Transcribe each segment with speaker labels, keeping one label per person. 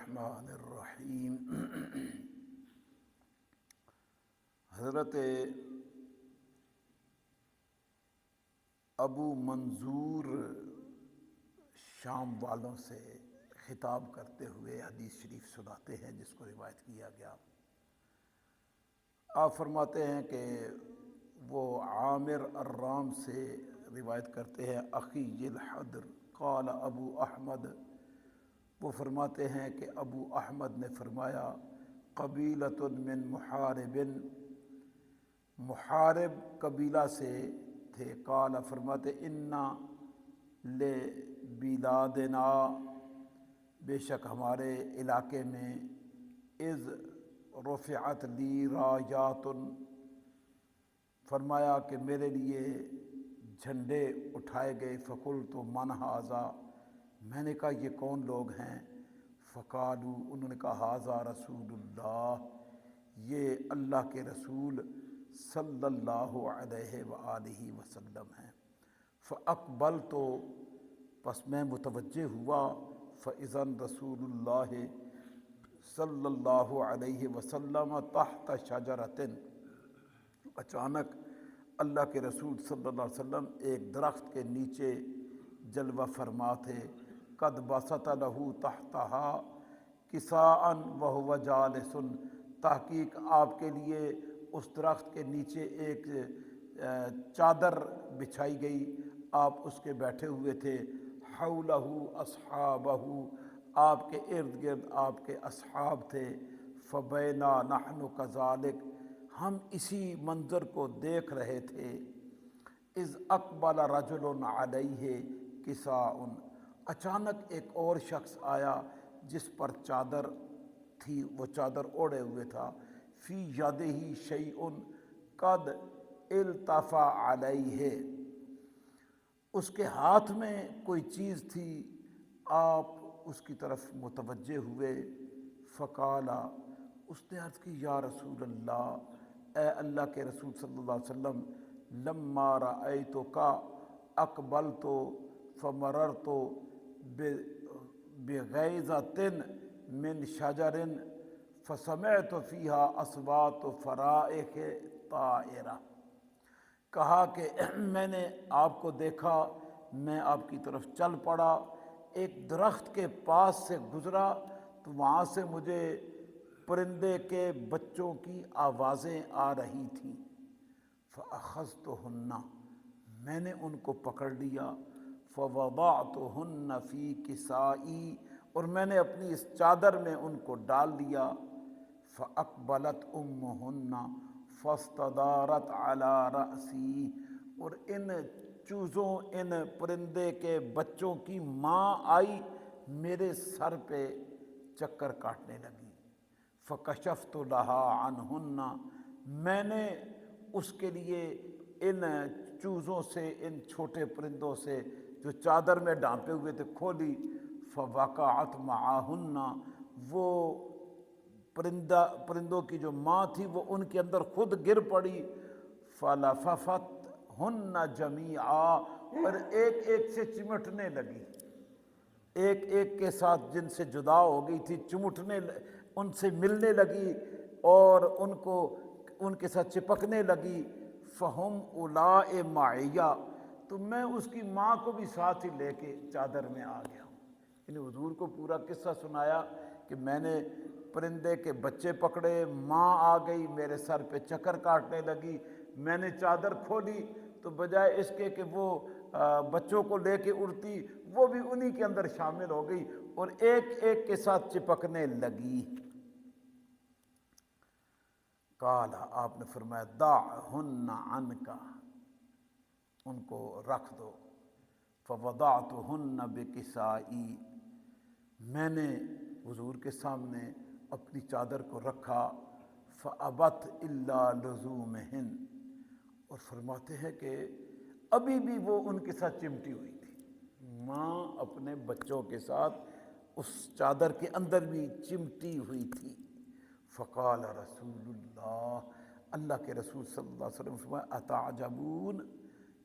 Speaker 1: الرحمن الرحیم۔ حضرت ابو منظور شام والوں سے خطاب کرتے ہوئے حدیث شریف سناتے ہیں جس کو روایت کیا گیا۔ آپ فرماتے ہیں کہ وہ عامر الرام سے روایت کرتے ہیں اخی الحدر قال ابو احمد، وہ فرماتے ہیں کہ ابو احمد نے فرمایا قبیلۃ من محارب، محارب قبیلہ سے تھے۔ قال فرماتے انا لبلادنا، بے شک ہمارے علاقے میں اذ رفعت لی رایات، فرمایا کہ میرے لیے جھنڈے اٹھائے گئے۔ فقلت من ھذا، میں نے کہا یہ کون لوگ ہیں؟ فقالوا، انہوں نے کہا ھذا رسول اللہ، یہ اللہ کے رسول صلی اللہ علیہ وآلہ وسلم ہیں۔ فاقبلت، پس میں متوجہ ہوا، فاذا رسول اللہ صلی اللہ علیہ وسلم تحت شجرۃ، اچانک اللہ کے رسول صلی اللہ علیہ وسلم ایک درخت کے نیچے جلوہ فرما تھے۔ قد بسط لہ تحتها کساء وہو جالس، تحقیق آپ کے لیے اس درخت کے نیچے ایک چادر بچھائی گئی، آپ اس کے بیٹھے ہوئے تھے۔ حولہ اصحابہ، آپ کے ارد گرد آپ کے اصحاب تھے۔ فبینا نحن کذالک، ہم اسی منظر کو دیکھ رہے تھے۔ اذ اقبل رجل علیہ کساء، اچانک ایک اور شخص آیا جس پر چادر تھی، وہ چادر اوڑھے ہوئے تھا۔ فی یدہ شیء قد التفا علیہ، اس کے ہاتھ میں کوئی چیز تھی، آپ اس کی طرف متوجہ ہوئے۔ فقال، اس نے عرض کی یا رسول اللہ، اے اللہ کے رسول صلی اللہ علیہ وسلم، لما رأیتک اقبلت فمررت بغیضۃ من شجر فسمعت فیہا اصوات فرائخ طائرہ، کہا کہ میں نے آپ کو دیکھا، میں آپ کی طرف چل پڑا، ایک درخت کے پاس سے گزرا تو وہاں سے مجھے پرندے کے بچوں کی آوازیں آ رہی تھیں۔ فأخذتہن، میں نے ان کو پکڑ لیا۔ فوضعتہن فی کسائی، اور میں نے اپنی اس چادر میں ان کو ڈال دیا۔ فاقبلت امہن فاستدارت علی رأسی، اور ان چوزوں، ان پرندے کے بچوں کی ماں آئی میرے سر پہ چکر کاٹنے لگی۔ فکشفت لها عنہن، میں نے اس کے لیے ان چوزوں سے، ان چھوٹے پرندوں سے جو چادر میں ڈھانپے ہوئے تھے، کھولی۔ فوقعت معہن، وہ پرندوں کی جو ماں تھی وہ ان کے اندر خود گر پڑی۔ فلففتہن جمیعا، اور ایک ایک سے چمٹنے لگی، ایک ایک کے ساتھ جن سے جدا ہو گئی تھی چمٹنے، ان سے ملنے لگی اور ان کے ساتھ چپکنے لگی۔ فہم اولاء معیہ، تو میں اس کی ماں کو بھی ساتھ ہی لے کے چادر میں آ گیا ہوں۔ یعنی حضور کو پورا قصہ سنایا کہ میں نے پرندے کے بچے پکڑے، ماں آ گئی میرے سر پہ چکر کاٹنے لگی، میں نے چادر کھولی تو بجائے اس کے کہ وہ بچوں کو لے کے اڑتی، وہ بھی انہی کے اندر شامل ہو گئی اور ایک ایک کے ساتھ چپکنے لگی۔ قال، آپ نے فرمایا دعہن عنک، ان کو رکھ دو۔ فوضعتہن بکسائی، میں نے حضور کے سامنے اپنی چادر کو رکھا۔ فابت الا لزومہن، اور فرماتے ہیں کہ ابھی بھی وہ ان کے ساتھ چمٹی ہوئی تھی، ماں اپنے بچوں کے ساتھ اس چادر کے اندر بھی چمٹی ہوئی تھی۔ فقال رسول اللہ، اللہ کے رسول صلی اللہ علیہ وسلم فرمایا اتعجبون،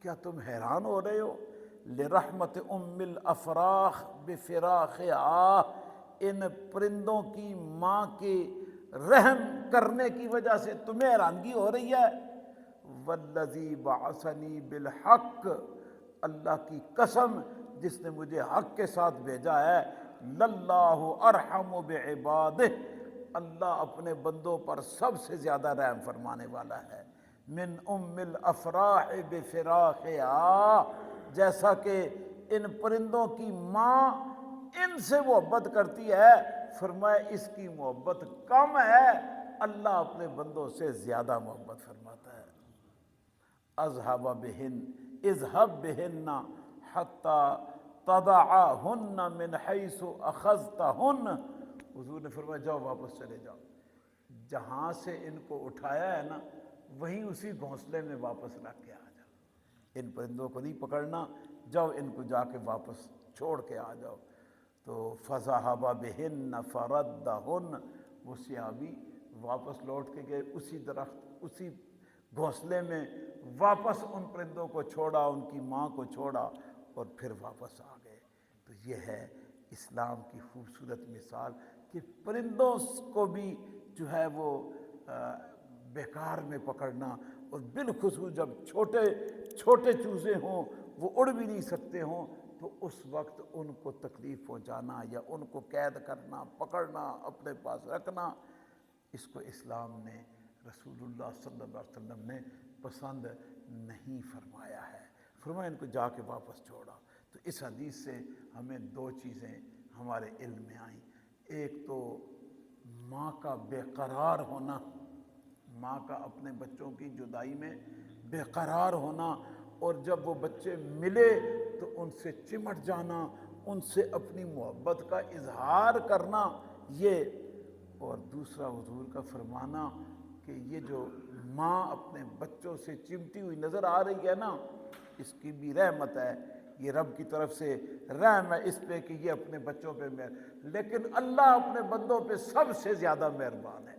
Speaker 1: کیا تم حیران ہو رہے ہو؟ لرحمت ام الافراخ بفراخہا، ان پرندوں کی ماں کے رحم کرنے کی وجہ سے تمہیں حیرانگی ہو رہی ہے؟ والذی بعثنی بالحق، اللہ کی قسم جس نے مجھے حق کے ساتھ بھیجا ہے، للہ ارحم بعبادہ، اللہ اپنے بندوں پر سب سے زیادہ رحم فرمانے والا ہے، من ام الافراح بفراقہا، جیسا کہ ان پرندوں کی ماں ان سے محبت کرتی ہے، فرمایا اس کی محبت کم ہے، اللہ اپنے بندوں سے زیادہ محبت فرماتا ہے۔ اذهب بہن اذهب بہن حتی تضعهن من حیث اخذتهن، حضور نے فرمایا جاؤ واپس چلے جاؤ، جہاں سے ان کو اٹھایا ہے نا وہیں اسی گھونسلے میں واپس رکھ کے آ جاؤ، ان پرندوں کو نہیں پکڑنا، جاؤ ان کو جا کے واپس چھوڑ کے آ جاؤ۔ تو فذهب بہن فردہن، وہ صحابی واپس لوٹ کے گئے اسی درخت اسی گھونسلے میں، واپس ان پرندوں کو چھوڑا، ان کی ماں کو چھوڑا اور پھر واپس آ گئے۔ تو یہ ہے اسلام کی خوبصورت مثال کہ پرندوں کو بھی جو ہے وہ بیکار میں پکڑنا، اور بالخصوص جب چھوٹے چھوٹے چوزے ہوں، وہ اڑ بھی نہیں سکتے ہوں، تو اس وقت ان کو تکلیف پہنچانا یا ان کو قید کرنا، پکڑنا، اپنے پاس رکھنا، اس کو اسلام نے، رسول اللہ صلی اللہ علیہ وسلم نے پسند نہیں فرمایا ہے، فرمایا ان کو جا کے واپس چھوڑا۔ تو اس حدیث سے ہمیں دو چیزیں ہمارے علم میں آئیں، ایک تو ماں کا بے قرار ہونا، ماں کا اپنے بچوں کی جدائی میں بے قرار ہونا، اور جب وہ بچے ملے تو ان سے چمٹ جانا، ان سے اپنی محبت کا اظہار کرنا، یہ، اور دوسرا حضور کا فرمانا کہ یہ جو ماں اپنے بچوں سے چمٹی ہوئی نظر آ رہی ہے نا، اس کی بھی رحمت ہے، یہ رب کی طرف سے رحم ہے اس پہ کہ یہ اپنے بچوں پہ لیکن اللہ اپنے بندوں پہ سب سے زیادہ مہربان ہے،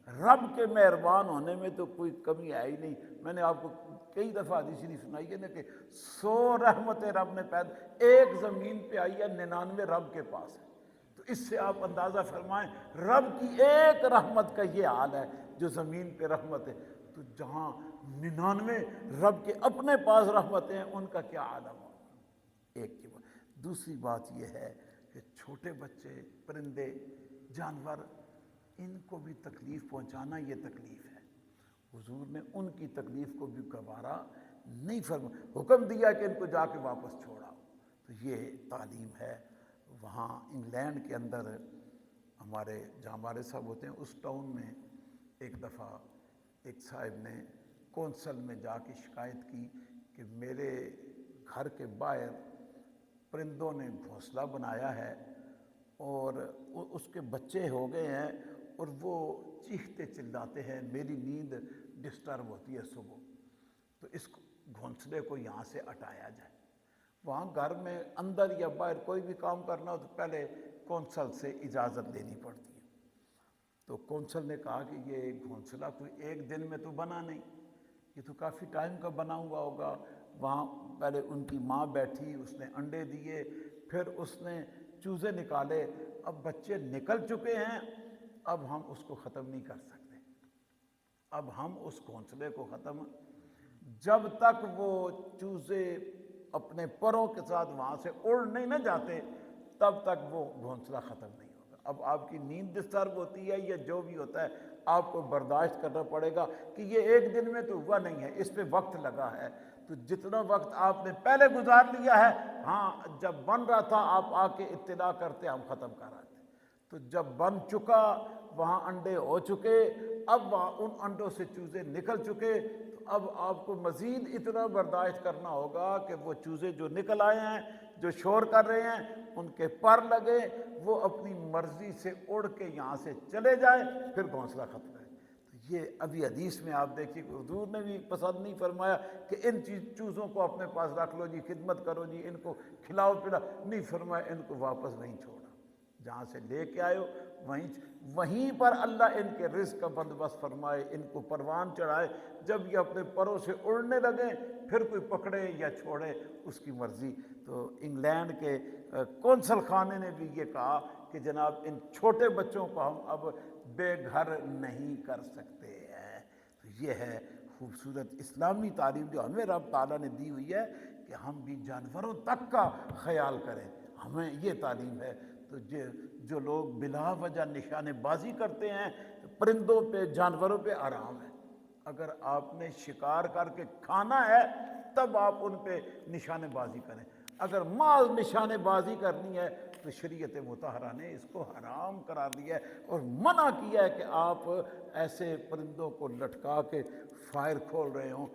Speaker 1: رب کے مہربان ہونے میں تو کوئی کمی ہے ہی نہیں۔ میں نے آپ کو کئی دفعہ حدیث شریف سنائی ہے نا کہ 100 رحمتیں رب نے پیدا، ایک زمین پہ آئی ہے، 99 رب کے پاس ہے۔ تو اس سے آپ اندازہ فرمائیں رب کی ایک رحمت کا یہ حال ہے جو زمین پہ رحمت ہے، تو جہاں 99 رب کے اپنے پاس رحمتیں ہیں ان کا کیا عالم ہو۔ ایک کی بات، دوسری بات یہ ہے کہ چھوٹے بچے، پرندے، جانور، ان کو بھی تکلیف پہنچانا یہ تکلیف ہے، حضور نے ان کی تکلیف کو بھی گوارا نہیں فرمایا، حکم دیا کہ ان کو جا کے واپس چھوڑا۔ تو یہ تعلیم ہے۔ وہاں انگلینڈ کے اندر ہمارے جہاں ہمارے صاحب ہوتے ہیں اس ٹاؤن میں ایک دفعہ ایک صاحب نے کونسل میں جا کے شکایت کی کہ میرے گھر کے باہر پرندوں نے گھونسلہ بنایا ہے اور اس کے بچے ہو گئے ہیں اور وہ چیختے چلاتے ہیں، میری نیند ڈسٹرب ہوتی ہے صبح، تو اس گھونسلے کو یہاں سے ہٹایا جائے۔ وہاں گھر میں اندر یا باہر کوئی بھی کام کرنا ہو تو پہلے کونسل سے اجازت لینی پڑتی ہے۔ تو کونسل نے کہا کہ یہ گھونسلہ کوئی ایک دن میں تو بنا نہیں، یہ تو کافی ٹائم کا بنا ہوا ہوگا۔ وہاں پہلے ان کی ماں بیٹھی، اس نے انڈے دیے، پھر اس نے چوزے نکالے، اب بچے نکل چکے ہیں، اب ہم اس کو ختم نہیں کر سکتے، اب ہم اس گھونسلے کو ختم، جب تک وہ چوزے اپنے پروں کے ساتھ وہاں سے اڑ نہیں نہ جاتے تب تک وہ گھونسلہ ختم نہیں ہوگا۔ اب آپ کی نیند ڈسٹرب ہوتی ہے یا جو بھی ہوتا ہے آپ کو برداشت کرنا پڑے گا کہ یہ ایک دن میں تو ہوا نہیں ہے، اس پہ وقت لگا ہے، تو جتنا وقت آپ نے پہلے گزار لیا ہے، ہاں جب بن رہا تھا آپ آ کے اطلاع کرتے، ہم ختم کر آتے۔ تو جب بن چکا، وہاں انڈے ہو چکے، اب وہاں ان انڈوں سے چوزے نکل چکے، تو اب آپ کو مزید اتنا برداشت کرنا ہوگا کہ وہ چوزے جو نکل آئے ہیں، جو شور کر رہے ہیں، ان کے پر لگے، وہ اپنی مرضی سے اڑ کے یہاں سے چلے جائیں، پھر گھونسلہ ختم ہے۔ تو یہ ابھی حدیث میں آپ دیکھیے کہ حضور نے بھی پسند نہیں فرمایا کہ ان چوزوں کو اپنے پاس رکھ لو جی، خدمت کرو جی، ان کو کھلاؤ پلاؤ، نہیں فرمایا، ان کو واپس نہیں چھوڑا، جہاں سے لے کے آئے ہو وہیں پر اللہ ان کے رزق کا بندوبست فرمائے، ان کو پروان چڑھائے، جب یہ اپنے پروں سے اڑنے لگیں پھر کوئی پکڑے یا چھوڑے، اس کی مرضی۔ تو انگلینڈ کے کونسل خانے نے بھی یہ کہا کہ جناب ان چھوٹے بچوں کو ہم اب بے گھر نہیں کر سکتے ہیں۔ تو یہ ہے خوبصورت اسلامی تعلیم جو ہمیں رب تعالیٰ نے دی ہوئی ہے کہ ہم بھی جانوروں تک کا خیال کریں، ہمیں یہ تعلیم ہے۔ تو جو لوگ بلا وجہ نشانے بازی کرتے ہیں، پرندوں پہ جانوروں پہ حرام ہے۔ اگر آپ نے شکار کر کے کھانا ہے تب آپ ان پہ نشانے بازی کریں، اگر مال نشانے بازی کرنی ہے تو شریعت مطہرہ نے اس کو حرام قرار دیا ہے اور منع کیا ہے کہ آپ ایسے پرندوں کو لٹکا کے فائر کھول رہے ہوں،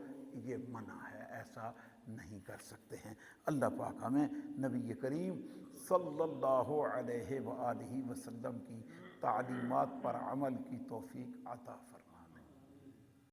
Speaker 1: یہ منع ہے، ایسا نہیں کر سکتے ہیں۔ اللہ پاک ہمیں نبی کریم صلی اللہ علیہ وآلہ وسلم کی تعلیمات پر عمل کی توفیق عطا فرمائے۔